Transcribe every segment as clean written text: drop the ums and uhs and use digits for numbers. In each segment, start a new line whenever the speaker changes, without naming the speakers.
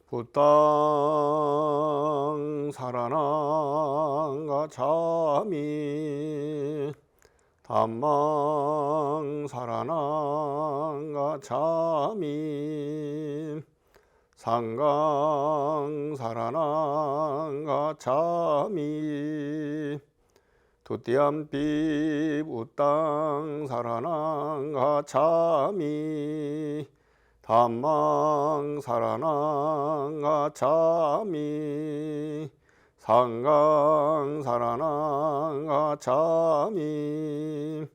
부땅 사라나가 자미 담망 사라나가 자미 상강 사라나가 자미 두띠암빛 우땅 사라나가 자미 담망 사라나가 자미 상강 사라나가 자미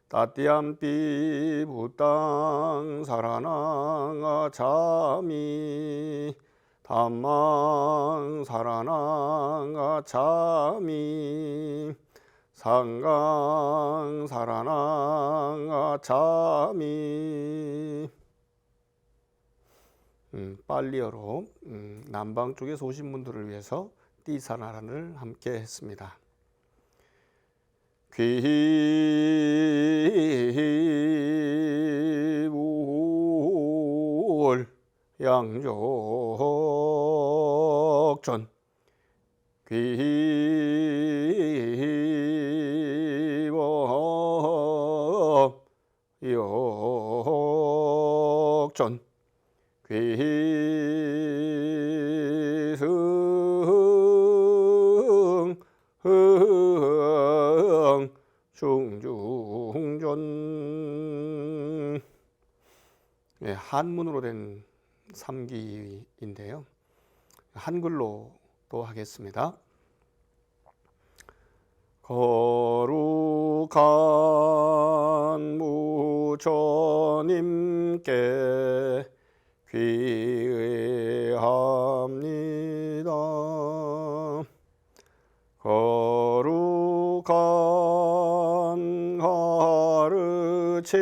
따띠암빛 우땅 사라나가 자미 담망 사라나가 자미 상강 사라나가 자미. 빨리어로 남방 쪽에서 오신 분들을 위해서 띠사나란을 함께 했습니다. 귀울 양족전 귀법 역전 귀승 중중전. 네, 한문으로 된 삼기인데요. 한글로 또 하겠습니다. 거룩한 무처님께 귀의합니다. 거룩한 가르침에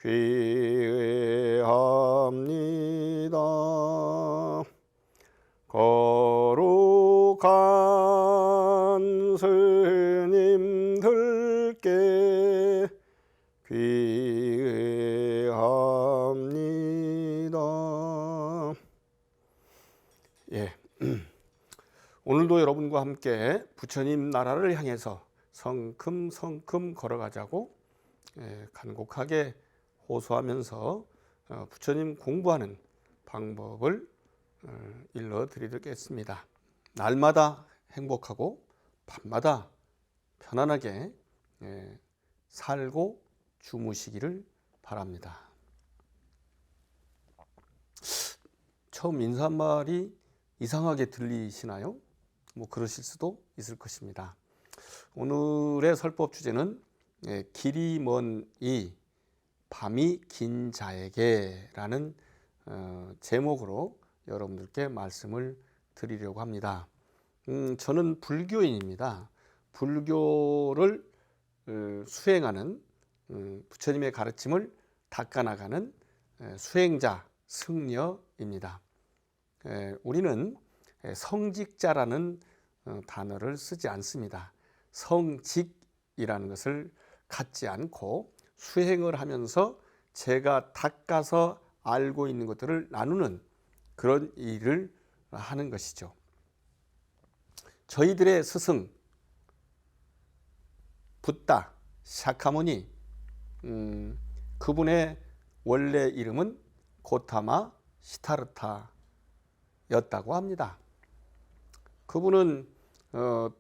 귀의합니다. 거룩한 스님들께 귀의합니다. 예. 오늘도 여러분과 함께 부처님 나라를 향해서 성큼성큼 걸어가자고 간곡하게 호소하면서 부처님 공부하는 방법을 일러드리겠습니다. 날마다 행복하고 밤마다 편안하게 살고 주무시기를 바랍니다. 처음 인사말이 이상하게 들리시나요? 뭐 그러실 수도 있을 것입니다. 오늘의 설법 주제는 길이 먼 이 밤이 긴 자에게 라는 제목으로 여러분들께 말씀을 드리려고 합니다. 저는 불교인입니다. 불교를 수행하는 부처님의 가르침을 닦아나가는 수행자, 승려입니다. 우리는 성직자라는 단어를 쓰지 않습니다. 성직이라는 것을 갖지 않고 수행을 하면서 제가 닦아서 알고 있는 것들을 나누는 그런 일을 하는 것이죠. 저희들의 스승 붓다 샤카무니, 그분의 원래 이름은 고타마 시타르타였다고 합니다. 그분은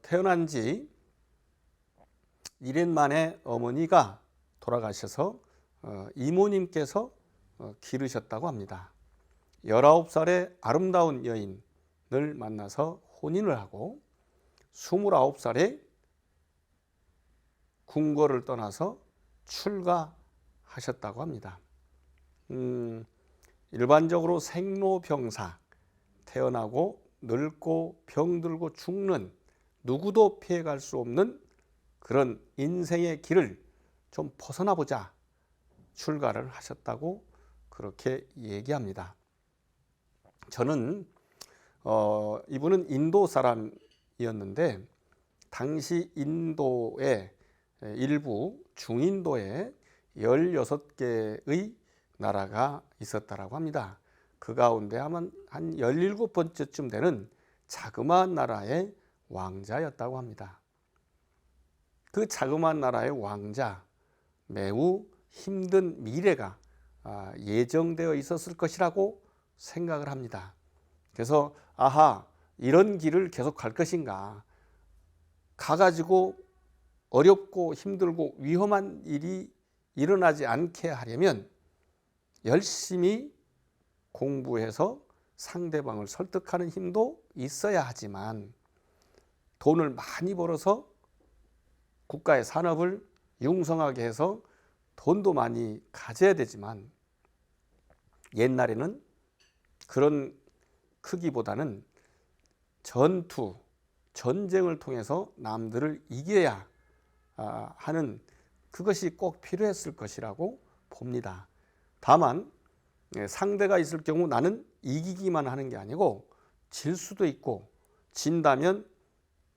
태어난 지 1년 만에 어머니가 돌아가셔서 이모님께서 기르셨다고 합니다. 19살에 아름다운 여인을 만나서 혼인을 하고 29살에 궁궐을 떠나서 출가하셨다고 합니다. 일반적으로 생로병사, 태어나고 늙고 병들고 죽는 누구도 피해갈 수 없는 그런 인생의 길을 좀 벗어나 보자 출가를 하셨다고 그렇게 얘기합니다. 저는 이분은 인도 사람이었는데 당시 인도의 일부 중인도에 16개의 나라가 있었다라고 합니다. 그 가운데 아마 한 17번째쯤 되는 자그마한 나라의 왕자였다고 합니다. 그 자그마한 나라의 왕자, 매우 힘든 미래가 예정되어 있었을 것이라고 생각을 합니다. 그래서 아하, 이런 길을 계속 갈 것인가, 가가지고 어렵고 힘들고 위험한 일이 일어나지 않게 하려면 열심히 공부해서 상대방을 설득하는 힘도 있어야 하지만, 돈을 많이 벌어서 국가의 산업을 융성하게 해서 돈도 많이 가져야 되지만, 옛날에는 그런 크기보다는 전쟁을 통해서 남들을 이겨야 하는 그것이 꼭 필요했을 것이라고 봅니다. 다만 상대가 있을 경우 나는 이기기만 하는 게 아니고 질 수도 있고, 진다면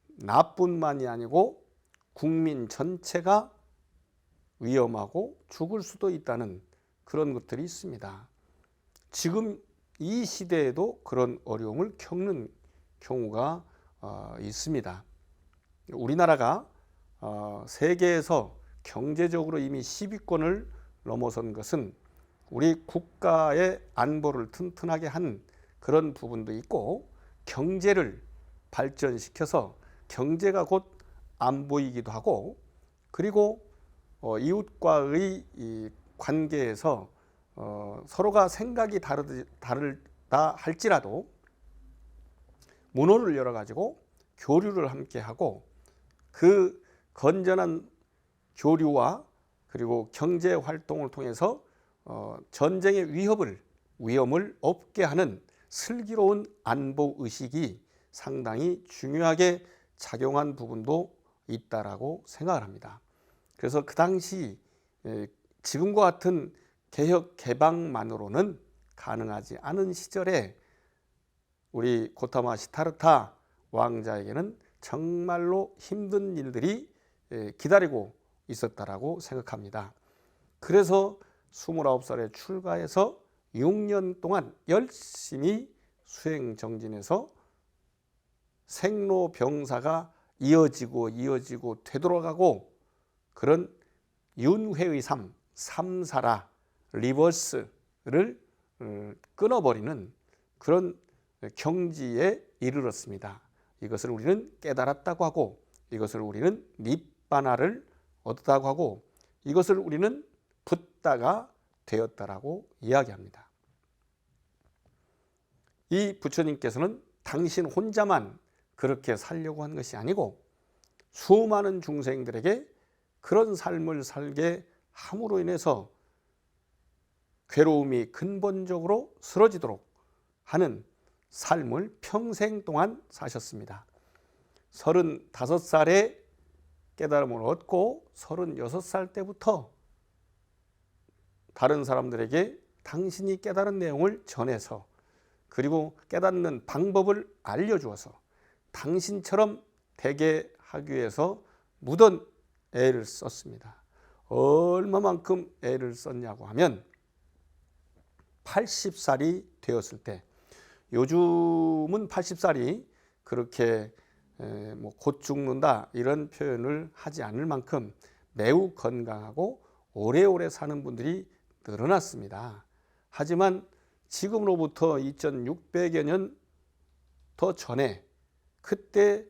나뿐만이 아니고 국민 전체가 위험하고 죽을 수도 있다는 그런 것들이 있습니다. 지금 이 시대에도 그런 어려움을 겪는 경우가 있습니다. 우리나라가 세계에서 경제적으로 이미 10위권을 넘어선 것은 우리 국가의 안보를 튼튼하게 한 그런 부분도 있고, 경제를 발전시켜서 경제가 곧 안보이기도 하고, 그리고 이웃과의 이 관계에서 서로가 생각이 다르다 할지라도 문호를 열어가지고 교류를 함께 하고, 그 건전한 교류와 그리고 경제 활동을 통해서 전쟁의 위험을 없게 하는 슬기로운 안보 의식이 상당히 중요하게 작용한 부분도 있다라고 생각을 합니다. 그래서 그 당시 지금과 같은 개혁 개방만으로는 가능하지 않은 시절에 우리 고타마 시타르타 왕자에게는 정말로 힘든 일들이 기다리고 있었다라고 생각합니다. 그래서 29살에 출가해서 6년 동안 열심히 수행정진해서 생로병사가 이어지고 되돌아가고, 그런 윤회의 삶, 삼사라, 리버스를 끊어버리는 그런 경지에 이르렀습니다. 이것을 우리는 깨달았다고 하고, 이것을 우리는 니빠나를 얻었다고 하고, 이것을 우리는 붓다가 되었다라고 이야기합니다. 이 부처님께서는 당신 혼자만 그렇게 살려고 한 것이 아니고 수많은 중생들에게 그런 삶을 살게 함으로 인해서 괴로움이 근본적으로 쓰러지도록 하는 삶을 평생 동안 사셨습니다. 35살에 깨달음을 얻고 36살 때부터 다른 사람들에게 당신이 깨달은 내용을 전해서, 그리고 깨닫는 방법을 알려주어서 당신처럼 되게 하기 위해서 무던 애를 썼습니다. 얼마만큼 애를 썼냐고 하면 80살이 되었을 때, 요즘은 80살이 그렇게 곧 죽는다 이런 표현을 하지 않을 만큼 매우 건강하고 오래오래 사는 분들이 늘어났습니다. 하지만 지금으로부터 2600여 년 더 전에 그때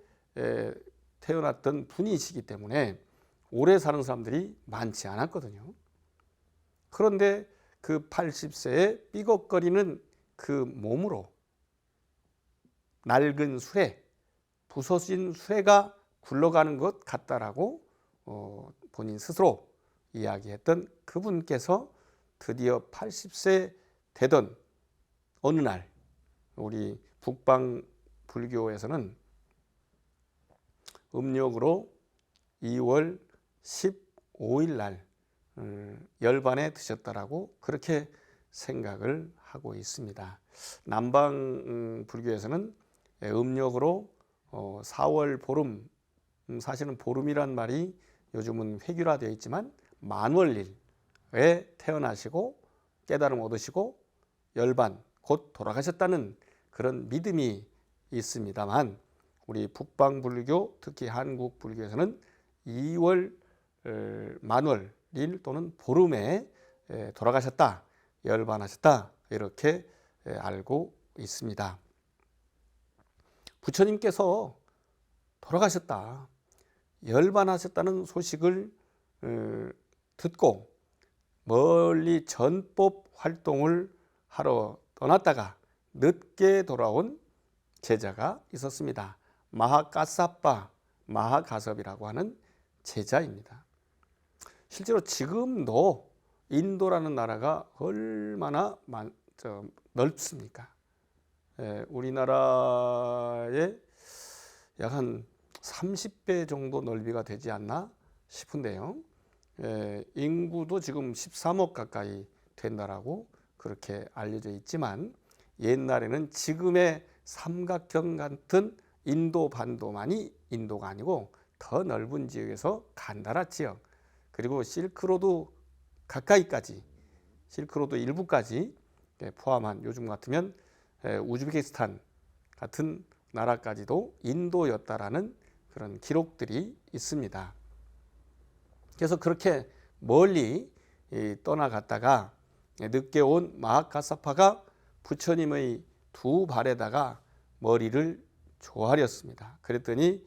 태어났던 분이시기 때문에 오래 사는 사람들이 많지 않았거든요. 그런데 그 80세에 삐걱거리는 그 몸으로 낡은 수레, 부서진 수레가 굴러가는 것 같다라고 본인 스스로 이야기했던 그분께서 드디어 80세 되던 어느 날, 우리 북방 불교에서는 음력으로 2월 15일 날 열반에 드셨다라고 그렇게 생각을 하고 있습니다. 남방 불교에서는 음력으로 4월 보름, 사실은 보름이란 말이 요즘은 획일화되어 있지만 만월일에 태어나시고 깨달음 얻으시고 열반, 곧 돌아가셨다는 그런 믿음이 있습니다만, 우리 북방불교, 특히 한국 불교에서는 2월 만월일 또는 보름에 돌아가셨다, 열반하셨다, 이렇게 알고 있습니다. 부처님께서 돌아가셨다, 열반하셨다는 소식을 듣고 멀리 전법 활동을 하러 떠났다가 늦게 돌아온 제자가 있었습니다. 마하가사빠, 마하가섭이라고 하는 제자입니다. 실제로 지금도 인도라는 나라가 얼마나 넓습니까? 우리나라의 약 한 30배 정도 넓이가 되지 않나 싶은데요. 인구도 지금 13억 가까이 된다라고 그렇게 알려져 있지만, 옛날에는 지금의 삼각형 같은 인도 반도만이 인도가 아니고 더 넓은 지역에서 간다라 지역, 그리고 실크로드 가까이까지, 실크로드 일부까지 포함한, 요즘 같으면 우즈베키스탄 같은 나라까지도 인도였다라는 그런 기록들이 있습니다. 그래서 그렇게 멀리 떠나갔다가 늦게 온 마하가사파가 부처님의 두 발에다가 머리를 조아렸습니다. 그랬더니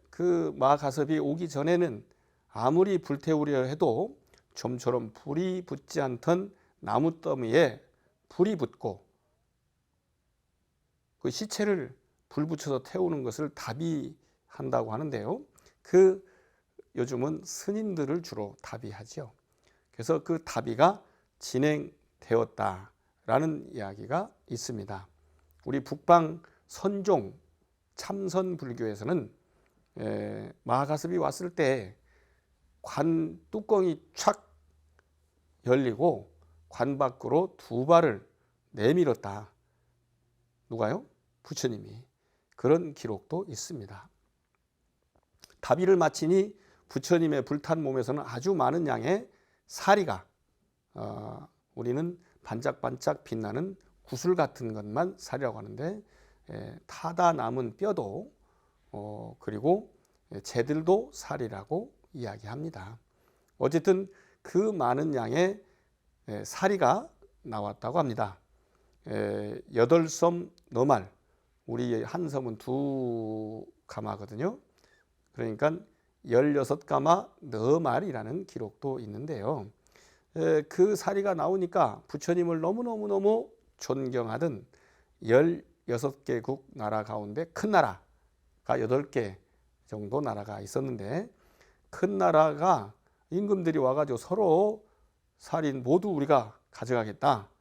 그 마하가섭이 오기 전에는 아무리 불태우려 해도 좀처럼 불이 붙지 않던 나무 더미에 불이 붙고, 그 시체를 불 붙여서 태우는 것을 다비한다고 하는데요. 요즘은 스님들을 주로 다비하죠. 그래서 그 다비가 진행되었다라는 이야기가 있습니다. 우리 북방 선종 참선 불교에서는 마하가섭이 왔을 때 관 뚜껑이 촥 열리고 관 밖으로 두 발을 내밀었다. 누가요? 부처님이. 그런 기록도 있습니다. 다비를 마치니 부처님의 불탄 몸에서는 아주 많은 양의 사리가, 우리는 반짝반짝 빛나는 구슬 같은 것만 사리라고 하는데, 타다 남은 뼈도 그리고 재들도 사리라고 이야기합니다. 어쨌든 그 많은 양의 사리가 나왔다고 합니다. 8섬 너말, 우리 한 섬은 2가마거든요. 그러니까 16가마 너말이라는 기록도 있는데요. 그 사리가 나오니까 부처님을 너무너무 존경하던 16개국 나라 가운데 큰 나라가 8개 정도 나라가 있었는데, 큰 나라가 임금들이 와가지고 서로 사리 모두 우리가 가져가겠다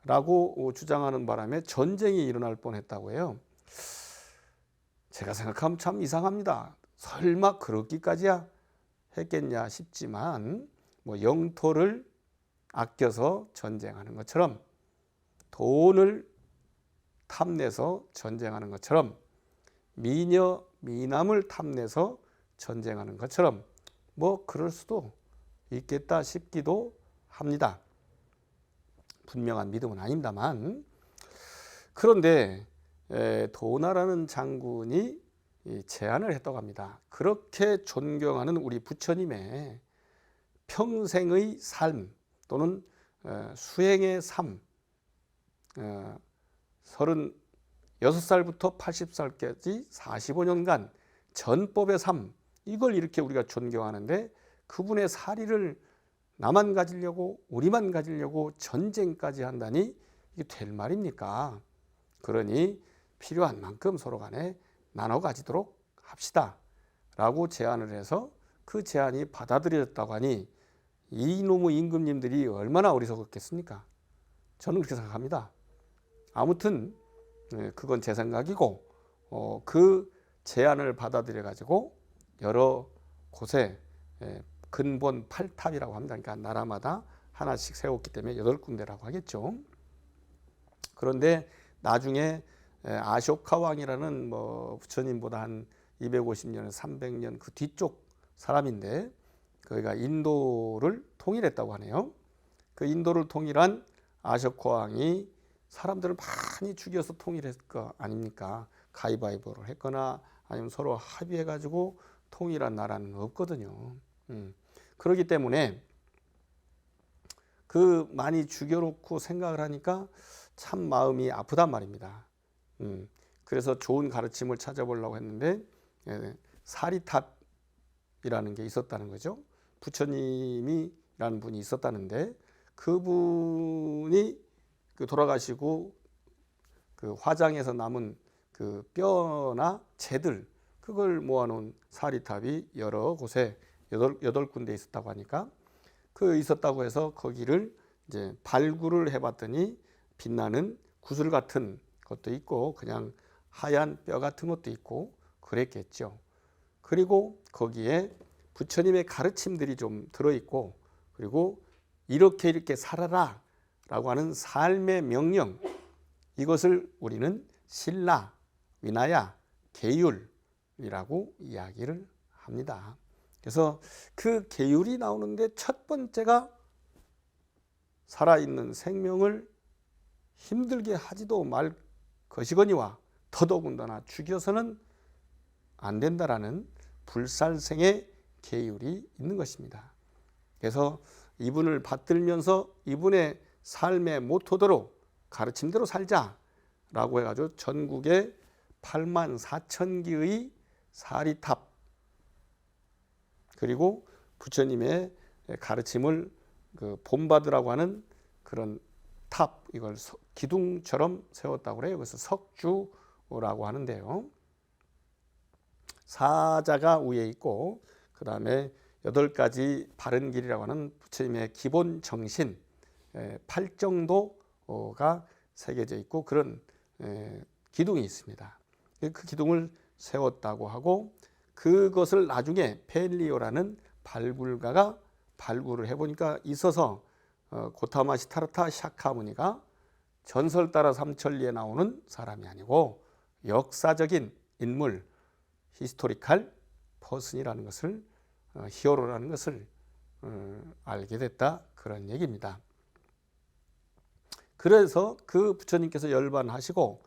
라고 주장하는 바람에 전쟁이 일어날 뻔했다고 해요. 제가 생각하면 참 이상합니다. 설마 그렇기까지야 했겠냐 싶지만, 영토를 아껴서 전쟁하는 것처럼, 돈을 탐내서 전쟁하는 것처럼, 미녀 미남을 탐내서 전쟁하는 것처럼 그럴 수도 있겠다 싶기도 합니다. 분명한 믿음은 아닙니다만. 그런데 도나라는 장군이 제안을 했다고 합니다. 그렇게 존경하는 우리 부처님의 평생의 삶 또는 수행의 삶, 36살부터 80살까지 45년간 전법의 삶, 이걸 이렇게 우리가 존경하는데, 그분의 사리를 나만 가지려고, 우리만 가지려고 전쟁까지 한다니 이게 될 말입니까? 그러니 필요한 만큼 서로 간에 나눠 가지도록 합시다 라고 제안을 해서, 그 제안이 받아들여졌다고 하니 이놈의 임금님들이 얼마나 어리석었겠습니까? 저는 그렇게 생각합니다. 아무튼 그건 제 생각이고, 그 제안을 받아들여 가지고 여러 곳에 근본 8탑이라고 합니다. 그러니까 나라마다 하나씩 세웠기 때문에 8군데라고 하겠죠. 그런데 나중에 아쇼카 왕이라는 부처님보다 한 250년, 300년 그 뒤쪽 사람인데, 그가 인도를 통일했다고 하네요. 그 인도를 통일한 아쇼카 왕이 사람들을 많이 죽여서 통일했을 거 아닙니까? 가위바위보를 했거나 아니면 서로 합의해 가지고 통일한 나라는 없거든요. 그렇기 때문에 그 많이 죽여놓고 생각을 하니까 참 마음이 아프단 말입니다. 그래서 좋은 가르침을 찾아보려고 했는데 사리탑이라는 게 있었다는 거죠. 부처님이라는 분이 있었다는데 그분이 돌아가시고 그 화장에서 남은 그 뼈나 재들 그걸 모아놓은 사리탑이 여러 곳에 여덟 군데 있었다고 하니까 있었다고 해서 거기를 이제 발굴을 해봤더니 빛나는 구슬 같은 것도 있고 그냥 하얀 뼈 같은 것도 있고 그랬겠죠. 그리고 거기에 부처님의 가르침들이 좀 들어있고 그리고 이렇게 살아라 라고 하는 삶의 명령, 이것을 우리는 신라, 위나야, 계율이라고 이야기를 합니다. 그래서 그 계율이 나오는데 첫 번째가 살아있는 생명을 힘들게 하지도 말 것이거니와 더더군다나 죽여서는 안 된다라는 불살생의 계율이 있는 것입니다. 그래서 이분을 받들면서 이분의 삶의 모토대로 가르침대로 살자라고 해가지고 전국에 8만 4천 개의 사리탑 그리고 부처님의 가르침을 본받으라고 하는 그런 탑, 이걸 기둥처럼 세웠다고 그래요. 그래서 석주라고 하는데요. 사자가 위에 있고 그 다음에 8가지 바른 길이라고 하는 부처님의 기본 정신 8정도가 새겨져 있고 그런 기둥이 있습니다. 그 기둥을 세웠다고 하고 그것을 나중에 펠리오라는 발굴가가 발굴을 해보니까 있어서 고타마 시타르타 샤카무니가 전설 따라 삼천리에 나오는 사람이 아니고 역사적인 인물, 히스토리칼 퍼슨이라는 것을 히어로라는 것을 알게 됐다 그런 얘기입니다. 그래서 그 부처님께서 열반하시고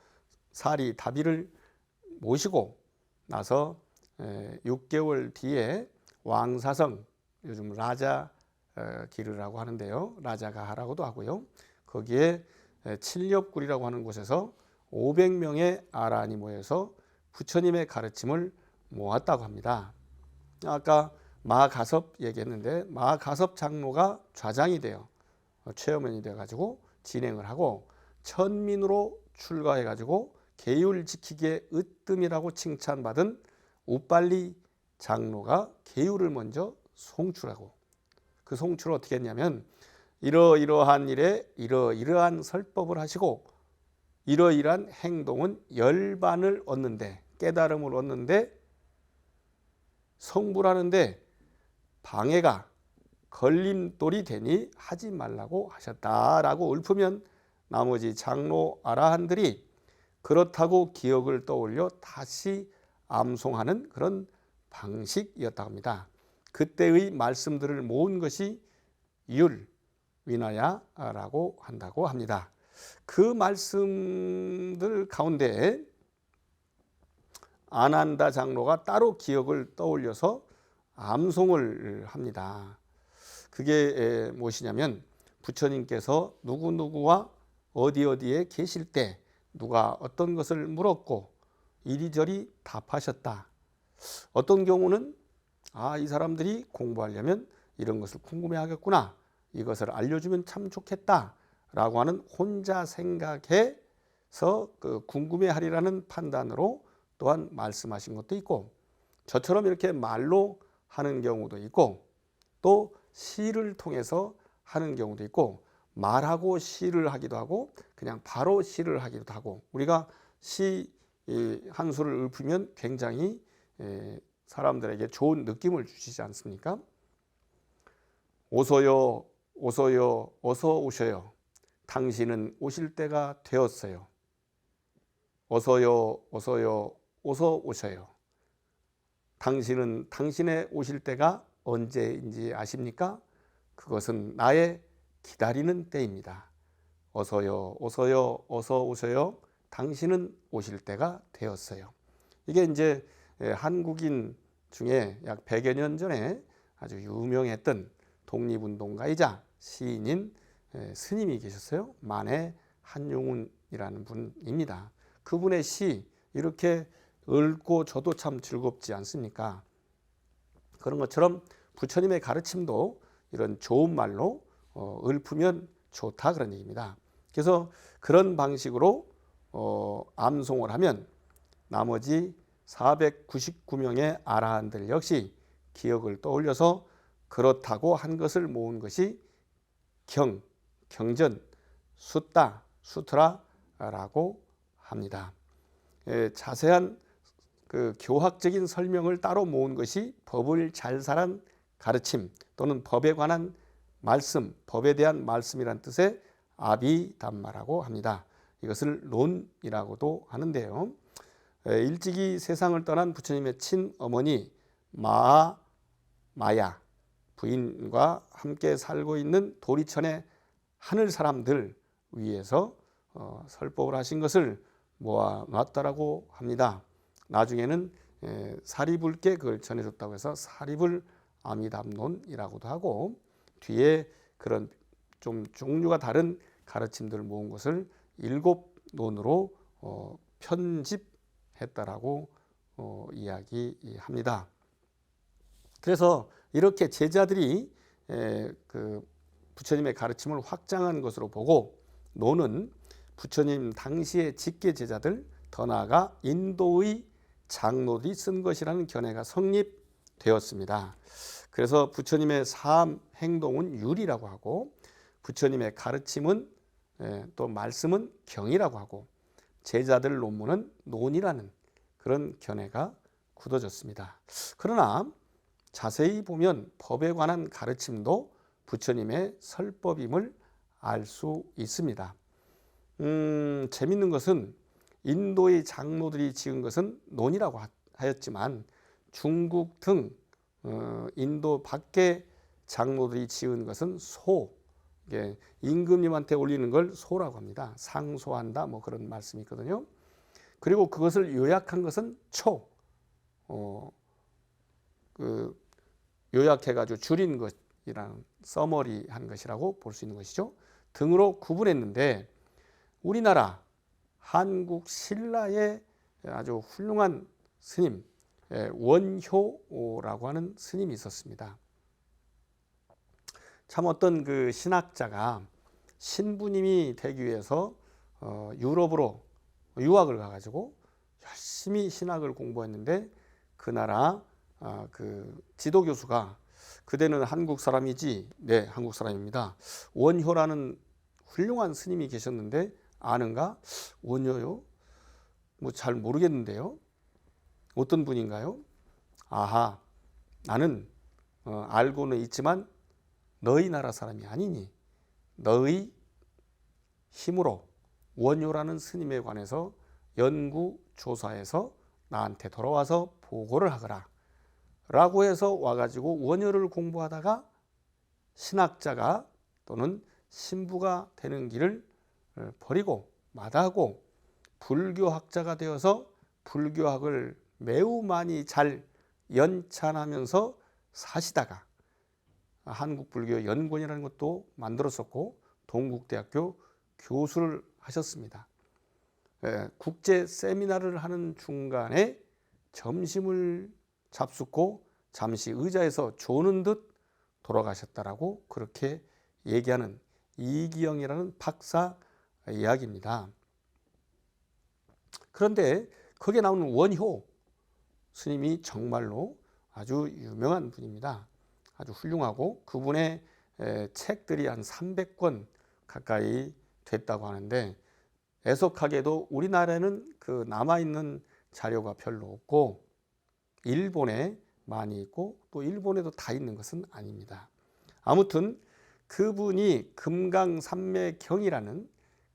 사리 다비를 모시고 나서 6개월 뒤에 왕사성, 요즘 라자 기르라고 하는데요. 라자가하라고도 하고요. 거기에 칠렵굴이라고 하는 곳에서 500명의 아라한이 모여서 부처님의 가르침을 모았다고 합니다. 아까 마가섭 얘기했는데 마가섭 장로가 좌장이 돼요. 최어면이 돼가지고 진행을 하고 천민으로 출가해가지고 계율 지키기의 으뜸이라고 칭찬받은 우빨리 장로가 계율을 먼저 송출하고 그 송출을 어떻게 했냐면 이러이러한 일에 이러이러한 설법을 하시고 이러이러한 행동은 열반을 얻는데 깨달음을 얻는데 성불하는데 방해가 걸림돌이 되니 하지 말라고 하셨다라고 읊으면 나머지 장로 아라한들이 그렇다고 기억을 떠올려 다시 암송하는 그런 방식이었다고 합니다. 그때의 말씀들을 모은 것이 율, 위나야라고 한다고 합니다. 그 말씀들 가운데 아난다 장로가 따로 기억을 떠올려서 암송을 합니다. 그게 무엇이냐면 부처님께서 누구누구와 어디에 계실 때 누가 어떤 것을 물었고 이리저리 답하셨다. 어떤 경우는 이 사람들이 공부하려면 이런 것을 궁금해하겠구나. 이것을 알려주면 참 좋겠다. 라고 하는 혼자 생각해서 궁금해하리라는 판단으로 또한 말씀하신 것도 있고 저처럼 이렇게 말로 하는 경우도 있고 또 시를 통해서 하는 경우도 있고 말하고 시를 하기도 하고 그냥 바로 시를 하기도 하고 우리가 시 한 수를 읊으면 굉장히 사람들에게 좋은 느낌을 주시지 않습니까? 오소요 오소요 어서 오셔요. 당신은 오실 때가 되었어요. 어서요 어서요 어서 오셔요. 당신은 당신의 오실 때가 언제인지 아십니까? 그것은 나의 기다리는 때입니다. 어서요, 어서요, 어서 오셔요. 당신은 오실 때가 되었어요. 이게 이제 한국인 중에 약 100여 년 전에 아주 유명했던 독립운동가이자 시인인 스님이 계셨어요. 만해 한용운이라는 분입니다. 그분의 시 이렇게 읽고 저도 참 즐겁지 않습니까? 그런 것처럼 부처님의 가르침도 이런 좋은 말로 읊으면 좋다 그런 얘기입니다. 그래서 그런 방식으로 암송을 하면 나머지 499명의 아라한들 역시 기억을 떠올려서 그렇다고 한 것을 모은 것이 경전, 숫다, 수트라라고 합니다. 자세한 그 교학적인 설명을 따로 모은 것이 법을 잘 사란 가르침 또는 법에 관한 말씀, 법에 대한 말씀이란 뜻의 아비담마라고 합니다. 이것을 론이라고도 하는데요. 일찍이 세상을 떠난 부처님의 친어머니 마야 부인과 함께 살고 있는 도리천의 하늘 사람들 위해서 설법을 하신 것을 모아놨다라고 합니다. 나중에는 사리불께 그걸 전해줬다고 해서 사리불 아미담론이라고도 하고 뒤에 그런 좀 종류가 다른 가르침들을 모은 것을 7논으로 편집했다라고 이야기합니다. 그래서 이렇게 제자들이 그 부처님의 가르침을 확장한 것으로 보고 논은 부처님 당시의 직계 제자들 더 나아가 인도의 장로들이 쓴 것이라는 견해가 성립되었습니다. 그래서 부처님의 삶 행동은 율이라고 하고 부처님의 가르침은 또 말씀은 경이라고 하고 제자들 논문은 논이라는 그런 견해가 굳어졌습니다. 그러나 자세히 보면 법에 관한 가르침도 부처님의 설법임을 알 수 있습니다. 재밌는 것은 인도의 장로들이 지은 것은 논이라고 하였지만 중국 등 인도 밖의 장로들이 지은 것은 소, 임금님한테 올리는 걸 소라고 합니다. 상소한다 뭐 그런 말씀이 있거든요. 그리고 그것을 요약한 것은 초, 요약해가지고 줄인 것이라는 서머리한 것이라고 볼 수 있는 것이죠. 등으로 구분했는데 우리나라 한국 신라의 아주 훌륭한 스님 원효라고 하는 스님이 있었습니다. 참 어떤 그 신학자가 신부님이 되기 위해서 유럽으로 유학을 가가지고 열심히 신학을 공부했는데 그 나라 그 지도 교수가 그대는 한국 사람이지? 네, 한국 사람입니다. 원효라는 훌륭한 스님이 계셨는데 아는가? 원효요? 뭐 잘 모르겠는데요. 어떤 분인가요? 아하, 나는 알고는 있지만 너희 나라 사람이 아니니 너희 힘으로 원효라는 스님에 관해서 연구조사해서 나한테 돌아와서 보고를 하거라 라고 해서 와가지고 원효를 공부하다가 신학자가 또는 신부가 되는 길을 버리고 마다하고 불교학자가 되어서 불교학을 매우 많이 잘 연찬하면서 사시다가 한국불교연구원이라는 것도 만들었었고 동국대학교 교수를 하셨습니다. 국제 세미나를 하는 중간에 점심을 잡숫고 잠시 의자에서 조는 듯 돌아가셨다라고 그렇게 얘기하는 이기영이라는 박사 이야기입니다. 그런데 거기에 나오는 원효 스님이 정말로 아주 유명한 분입니다. 아주 훌륭하고 그분의 책들이 한 300권 가까이 됐다고 하는데 애석하게도 우리나라에는 그 남아있는 자료가 별로 없고 일본에 많이 있고 또 일본에도 다 있는 것은 아닙니다. 아무튼 그분이 금강산매경이라는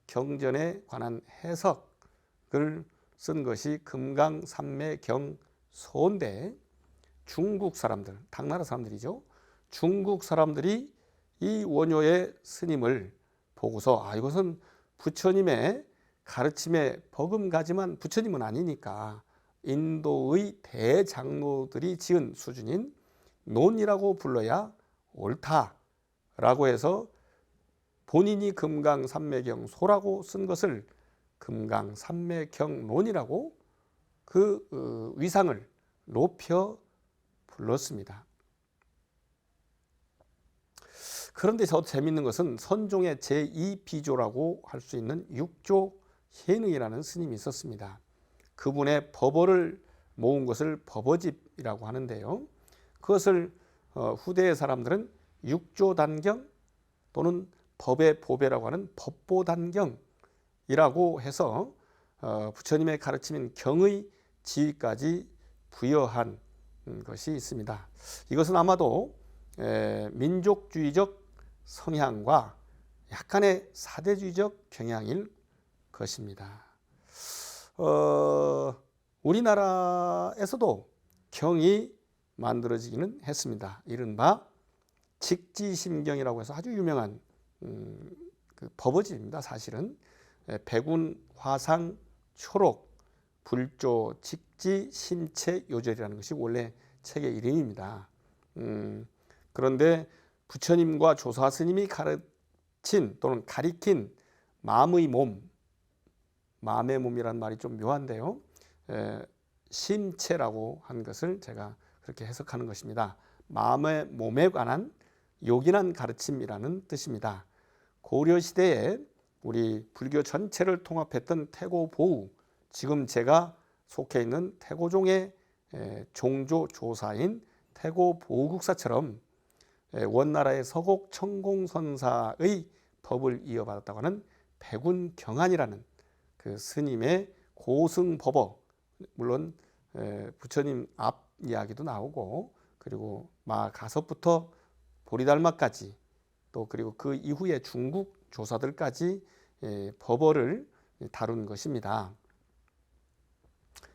경전에 관한 해석을 쓴 것이 금강산매경소인데 중국 사람들, 당나라 사람들이죠. 중국 사람들이 이 원효의 스님을 보고서 이것은 부처님의 가르침에 버금가지만 부처님은 아니니까 인도의 대장로들이 지은 수준인 논이라고 불러야 옳다라고 해서 본인이 금강산매경소라고 쓴 것을 금강산매경론이라고 그 위상을 높여 불렀습니다. 그런데 더 재밌는 것은 선종의 제2비조라고 할 수 있는 육조 현의라는 스님이 있었습니다. 그분의 법어를 모은 것을 법어집이라고 하는데요. 그것을 후대의 사람들은 육조단경 또는 법의 보배라고 하는 법보단경이라고 해서 부처님의 가르침인 경의 지위까지 부여한 것이 있습니다. 이것은 아마도 민족주의적 성향과 약간의 사대주의적 경향일 것입니다. 우리나라에서도 경이 만들어지기는 했습니다. 이른바 직지심경이라고 해서 아주 유명한 그 법어집입니다. 사실은 백운, 화상, 초록, 불조, 직지, 심체, 요절이라는 것이 원래 책의 이름입니다. 그런데 부처님과 조사 스님이 가르친 또는 가리킨 마음의 몸, 마음의 몸이란 말이 좀 묘한데요. 심체라고 한 것을 제가 그렇게 해석하는 것입니다. 마음의 몸에 관한 요긴한 가르침이라는 뜻입니다. 고려시대에 우리 불교 전체를 통합했던 태고보우, 지금 제가 속해 있는 태고종의 종조 조사인 태고보우국사처럼 원나라의 서곡 청공선사의 법을 이어받았다고 하는 백운경안이라는 그 스님의 고승법어, 물론 부처님 앞 이야기도 나오고 그리고 마가섭부터 보리달마까지 또 그리고 그 이후에 중국 조사들까지 법어를 다룬 것입니다.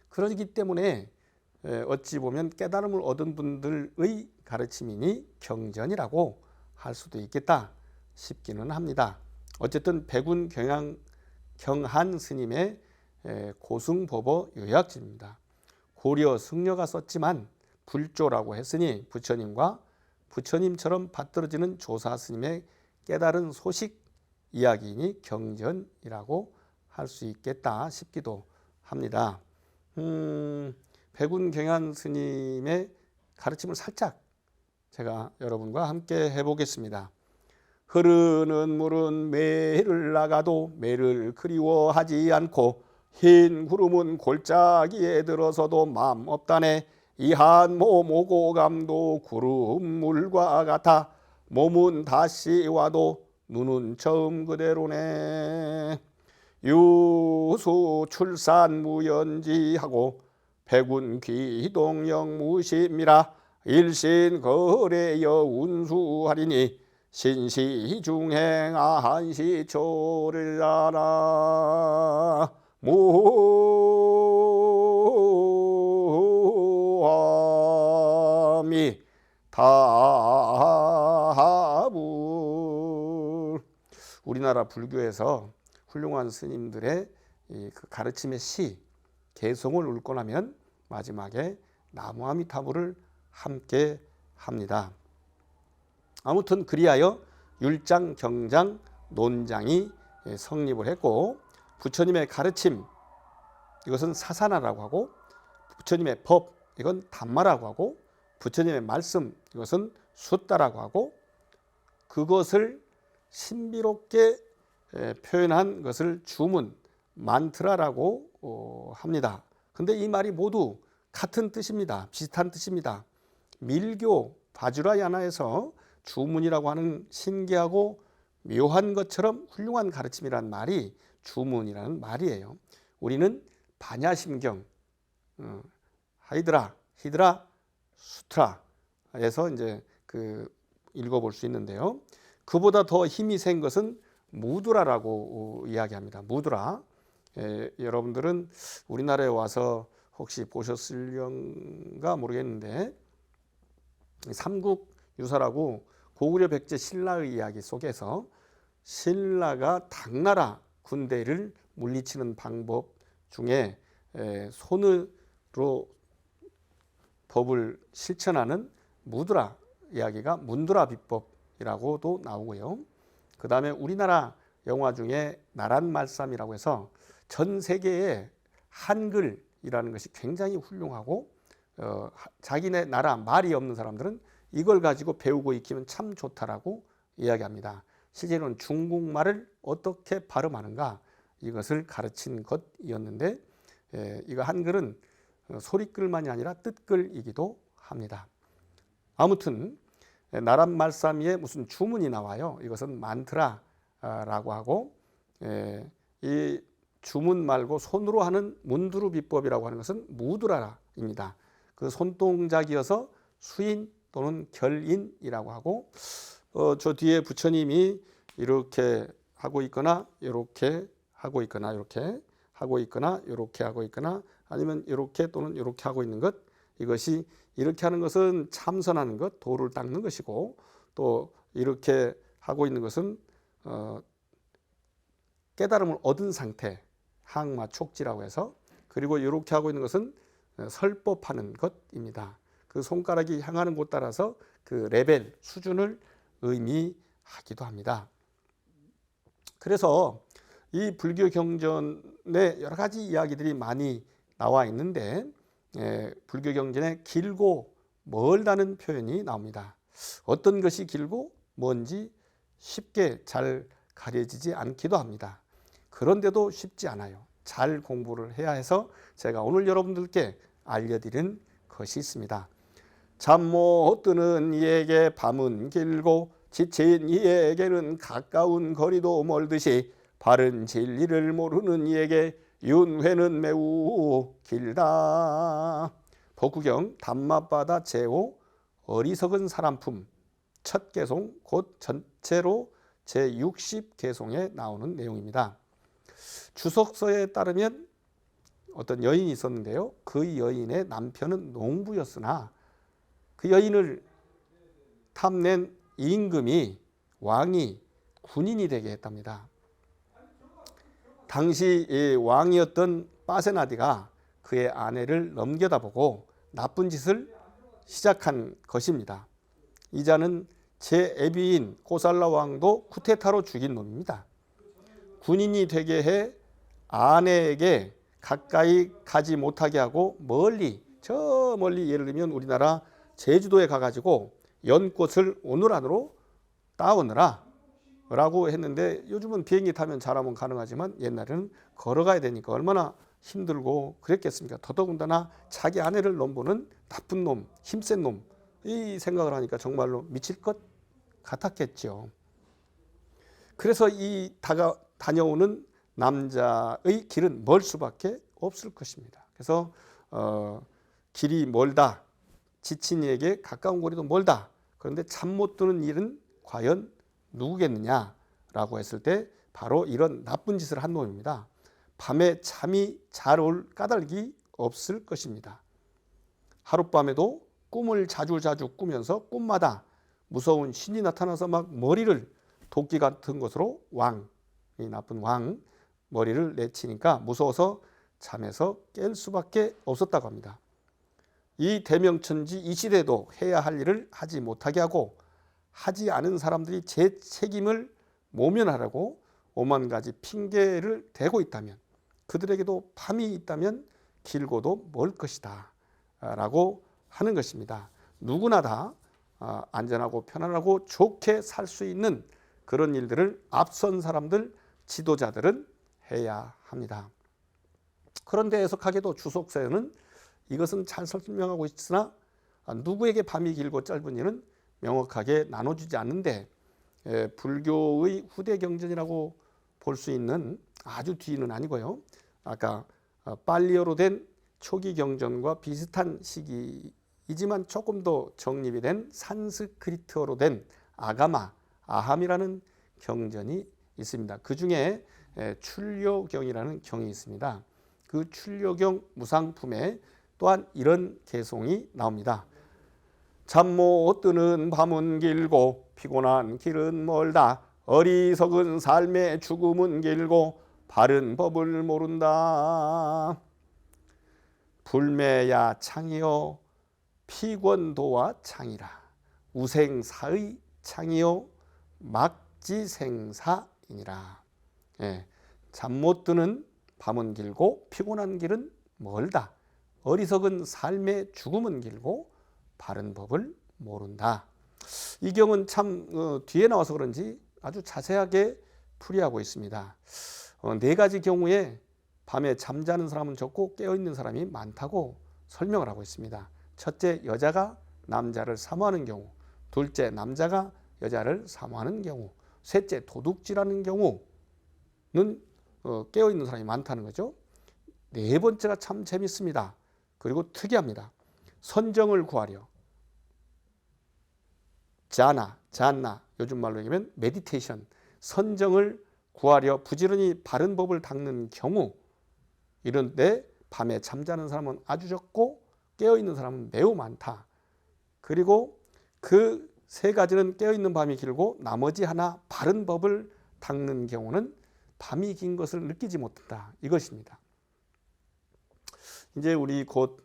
그러기 때문에 어찌 보면 깨달음을 얻은 분들의 가르침이니 경전이라고 할 수도 있겠다 싶기는 합니다. 어쨌든 백운경한 스님의 고승법어 요약집입니다. 고려 승려가 썼지만 불조라고 했으니 부처님과 부처님처럼 받들어지는 조사 스님의 깨달은 소식 이야기이니 경전이라고 할 수 있겠다 싶기도 합니다. 백운경한 스님의 가르침을 살짝 제가 여러분과 함께 해보겠습니다. 흐르는 물은 매를 나가도 매를 그리워하지 않고 흰 구름은 골짜기에 들어서도 맘 없다네. 이한 모모고감도 구름물과 같아. 몸은 다시 와도 눈은 처음 그대로네. 유수 출산 무연지하고 백운 귀동영 무심이라. 일신 거래여 운수하리니 신시중행 아한시초를 알아. 무함이 다불. 우리나라 불교에서 훌륭한 스님들의 그 가르침의 시 개성을 읽고 나면 마지막에 나무아미타불을 함께 합니다. 아무튼 그리하여 율장, 경장, 논장이 성립을 했고 부처님의 가르침 이것은 사사나라고 하고 부처님의 법 이건 담마라고 하고 부처님의 말씀 이것은 숫다라고 하고 그것을 신비롭게 표현한 것을 주문, 만트라라고 합니다. 근데 이 말이 모두 같은 뜻입니다. 비슷한 뜻입니다. 밀교 바주라야나에서 주문이라고 하는 신기하고 묘한 것처럼 훌륭한 가르침이라는 말이 주문이라는 말이에요. 우리는 반야심경, 히드라 수트라에서 이제 그 읽어볼 수 있는데요. 그보다 더 힘이 센 것은 무드라라고 이야기합니다. 무드라. 여러분들은 우리나라에 와서 혹시 보셨을런가 모르겠는데 삼국유사라고 고구려 백제 신라의 이야기 속에서 신라가 당나라 군대를 물리치는 방법 중에 손으로 법을 실천하는 무드라 이야기가 문드라 비법이라고도 나오고요. 그 다음에 우리나라 영화 중에 나란말씀이라고 해서 전 세계에 한글이라는 것이 굉장히 훌륭하고 자기네 나라 말이 없는 사람들은 이걸 가지고 배우고 익히면 참 좋다라고 이야기합니다. 실제로는 중국말을 어떻게 발음하는가 이것을 가르친 것이었는데 이거 한글은 소리글만이 아니라 뜻글이기도 합니다. 아무튼 나란말싸미에 무슨 주문이 나와요. 이것은 만트라라고 하고 이 주문 말고 손으로 하는 문두루 비법이라고 하는 것은 무드라입니다. 그 손동작이어서 수인 또는 결인이라고 하고 저 뒤에 부처님이 이렇게 하고 있거나 이렇게 하고 있거나 이렇게 하고 있거나 이렇게 하고 있거나 아니면 이렇게 또는 이렇게 하고 있는 것, 이것이 이렇게 하는 것은 참선하는 것, 도를 닦는 것이고, 또 이렇게 하고 있는 것은 깨달음을 얻은 상태, 항마촉지라고 해서, 그리고 이렇게 하고 있는 것은 설법하는 것입니다. 그 손가락이 향하는 곳 따라서 그 레벨, 수준을 의미하기도 합니다. 그래서 이 불교 경전에 여러 가지 이야기들이 많이 나와 있는데 불교 경전에 길고 멀다는 표현이 나옵니다. 어떤 것이 길고 뭔지 쉽게 잘 가려지지 않기도 합니다. 그런데도 쉽지 않아요. 잘 공부를 해야 해서 제가 오늘 여러분들께 알려드리는 것이 있습니다. 잠 못 드는 이에게 밤은 길고 지친 이에게는 가까운 거리도 멀듯이 바른 진리를 모르는 이에게 윤회는 매우 길다. 법구경 담마바다 제5 어리석은 사람품 첫 개송 곧 전체로 제60개송에 나오는 내용입니다. 주석서에 따르면 어떤 여인이 있었는데요. 그 여인의 남편은 농부였으나 그 여인을 탐낸 임금이 왕이 군인이 되게 했답니다. 당시 왕이었던 빠세나디가 그의 아내를 넘겨다보고 나쁜 짓을 시작한 것입니다. 이자는 제 애비인 코살라 왕도 쿠데타로 죽인 놈입니다. 군인이 되게 해 아내에게 가까이 가지 못하게 하고 멀리, 저 멀리, 예를 들면 우리나라 제주도에 가가지고 연꽃을 오늘 안으로 따오느라 라고 했는데, 요즘은 비행기 타면 잘하면 가능하지만 옛날에는 걸어가야 되니까 얼마나 힘들고 그랬겠습니까? 더더군다나 자기 아내를 넘보는 나쁜 놈, 힘센 놈, 이 생각을 하니까 정말로 미칠 것 같았겠죠. 그래서 이 다녀오는 남자의 길은 멀 수밖에 없을 것입니다. 그래서 길이 멀다, 지친 이에게 가까운 거리도 멀다. 그런데 잠 못 드는 일은 과연 누구겠느냐라고 했을 때 바로 이런 나쁜 짓을 한 놈입니다. 밤에 잠이 잘 올 까닭이 없을 것입니다. 하룻밤에도 꿈을 자주 꾸면서 꿈마다 무서운 신이 나타나서 막 머리를 도끼 같은 것으로 이 나쁜 왕 머리를 내치니까 무서워서 잠에서 깰 수밖에 없었다고 합니다. 이 대명천지 이 시대도 해야 할 일을 하지 못하게 하고 하지 않은 사람들이 제 책임을 모면하라고 오만 가지 핑계를 대고 있다면, 그들에게도 밤이 있다면 길고도 멀 것이다 라고 하는 것입니다. 누구나 다 안전하고 편안하고 좋게 살 수 있는 그런 일들을 앞선 사람들, 지도자들은 해야 합니다. 그런데 애석하게도 주석서에는 이것은 잘 설명하고 있으나 누구에게 밤이 길고 짧은 일은 명확하게 나눠주지 않는데, 불교의 후대 경전이라고 볼 수 있는 아주 뒤는 아니고요. 아까 빨리어로 된 초기 경전과 비슷한 시기이지만 조금 더 정립이 된 산스크리트어로 된 아함이라는 경전이 있습니다. 그 중에 출료경이라는 경이 있습니다. 그 출료경 무상품에 또한 이런 개송이 나옵니다. 잠 못 드는 밤은 길고 피곤한 길은 멀다. 어리석은 삶의 죽음은 길고 바른 법을 모른다. 불매야 창이요 피권도와 창이라. 우생사의 창이요 막지생사이니라. 예, 잠 못 드는 밤은 길고 피곤한 길은 멀다. 어리석은 삶의 죽음은 길고 바른 법을 모른다. 이 경은 참 뒤에 나와서 그런지 아주 자세하게 풀이하고 있습니다. 네 가지 경우에 밤에 잠자는 사람은 적고 깨어있는 사람이 많다고 설명을 하고 있습니다. 첫째, 여자가 남자를 사모하는 경우. 둘째, 남자가 여자를 사모하는 경우. 셋째, 도둑질하는 경우는 깨어있는 사람이 많다는 거죠. 네 번째가 참 재밌습니다. 그리고 특이합니다. 선정을 구하려. 잔나, 요즘 말로 얘기하면 메디테이션. 선정을 구하려 부지런히 바른 법을 닦는 경우, 이런데 밤에 잠자는 사람은 아주 적고 깨어있는 사람은 매우 많다. 그리고 그 세 가지는 깨어있는 밤이 길고 나머지 하나 바른 법을 닦는 경우는 밤이 긴 것을 느끼지 못한다. 이것입니다. 이제 우리 곧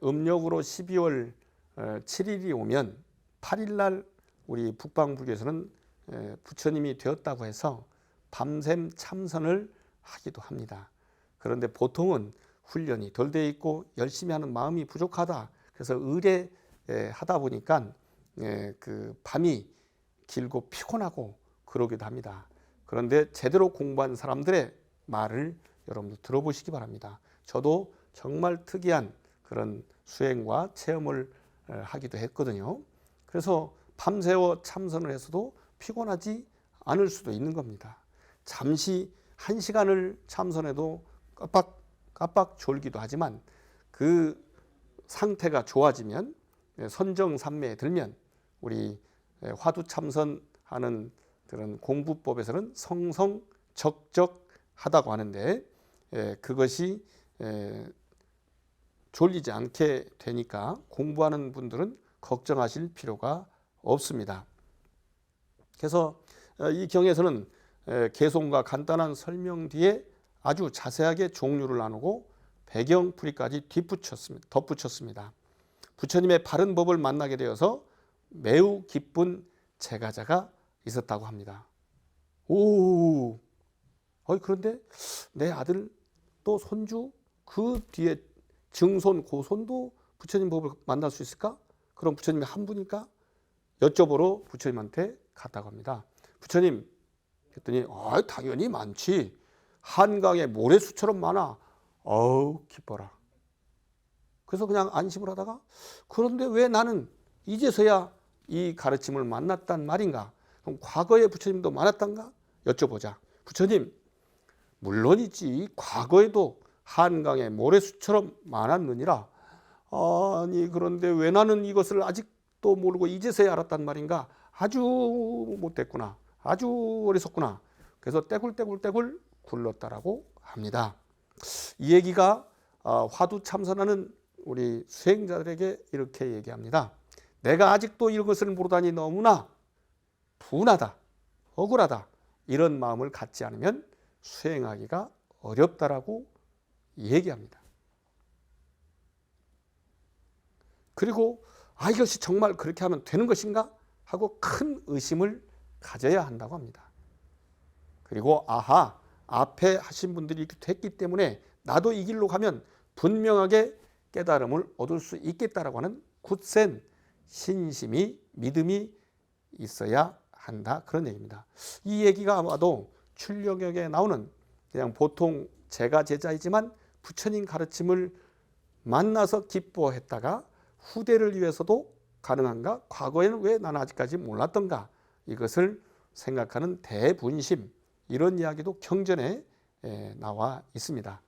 음력으로 12월 7일이 오면 8일날 우리 북방불교에서는 부처님이 되었다고 해서 밤샘 참선을 하기도 합니다. 그런데 보통은 훈련이 덜 돼 있고 열심히 하는 마음이 부족하다. 그래서 의뢰하다 보니까 그 밤이 길고 피곤하고 그러기도 합니다. 그런데 제대로 공부한 사람들의 말을 여러분도 들어보시기 바랍니다. 저도 정말 특이한 그런 수행과 체험을 하기도 했거든요. 그래서 밤새워 참선을 해서도 피곤하지 않을 수도 있는 겁니다. 잠시 1시간을 참선해도 깜빡 졸기도 하지만 그 상태가 좋아지면 선정산매에 들면 우리 화두참선하는 그런 공부법에서는 성성적적하다고 하는데 그것이 졸리지 않게 되니까 공부하는 분들은 걱정하실 필요가 없습니다. 그래서 이 경에서는 개송과 간단한 설명 뒤에 아주 자세하게 종류를 나누고 배경풀이까지 덧붙였습니다. 부처님의 바른 법을 만나게 되어서 매우 기쁜 제가자가 있었다고 합니다. 그런데 내 아들 또 손주 그 뒤에 증손 고손도 부처님 법을 만날 수 있을까? 그럼 부처님이 한 분일까? 여쭤보러 부처님한테 갔다고 합니다. 부처님 했더니 당연히 많지. 한강에 모래수처럼 많아. 기뻐라. 그래서 그냥 안심을 하다가 그런데 왜 나는 이제서야 이 가르침을 만났단 말인가? 그럼 과거에 부처님도 많았단가? 여쭤보자. 부처님, 물론이지. 과거에도 한강에 모래수처럼 많았느니라. 아니 그런데 왜 나는 이것을 아직도 모르고 이제서야 알았단 말인가? 아주 못됐구나. 아주 어리석구나. 그래서 떼굴떼굴 굴렀다라고 합니다. 이 얘기가 화두 참선하는 우리 수행자들에게 이렇게 얘기합니다. 내가 아직도 이것을 모르다니 너무나 분하다, 억울하다, 이런 마음을 갖지 않으면 수행하기가 어렵다라고 얘기합니다. 그리고 이것이 정말 그렇게 하면 되는 것인가 하고 큰 의심을 가져야 한다고 합니다. 그리고 앞에 하신 분들이 이렇게 했기 때문에 나도 이 길로 가면 분명하게 깨달음을 얻을 수 있겠다라고 하는 굳센 신심이, 믿음이 있어야 한다, 그런 얘기입니다. 이 얘기가 아마도 출력역에 나오는 그냥 보통 제가 제자이지만 부처님 가르침을 만나서 기뻐했다가 후대를 위해서도 가능한가? 과거에는 왜 나는 아직까지 몰랐던가? 이것을 생각하는 대분심, 이런 이야기도 경전에 나와 있습니다.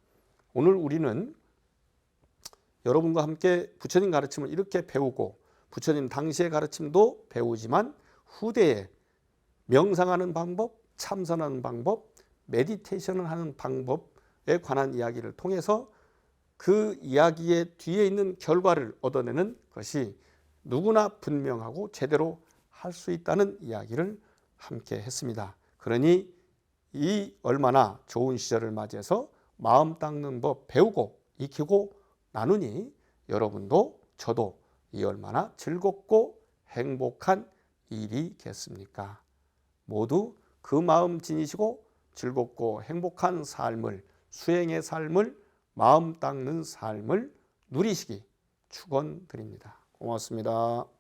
오늘 우리는 여러분과 함께 부처님 가르침을 이렇게 배우고 부처님 당시의 가르침도 배우지만 후대에 명상하는 방법, 참선하는 방법, 메디테이션을 하는 방법에 관한 이야기를 통해서 그 이야기의 뒤에 있는 결과를 얻어내는 것이 누구나 분명하고 제대로 할 수 있다는 이야기를 함께 했습니다. 그러니 이 얼마나 좋은 시절을 맞이해서 마음 닦는 법 배우고 익히고 나누니 여러분도 저도 이 얼마나 즐겁고 행복한 일이겠습니까? 모두 그 마음 지니시고 즐겁고 행복한 삶을, 수행의 삶을, 마음 닦는 삶을 누리시기 축원드립니다. 고맙습니다.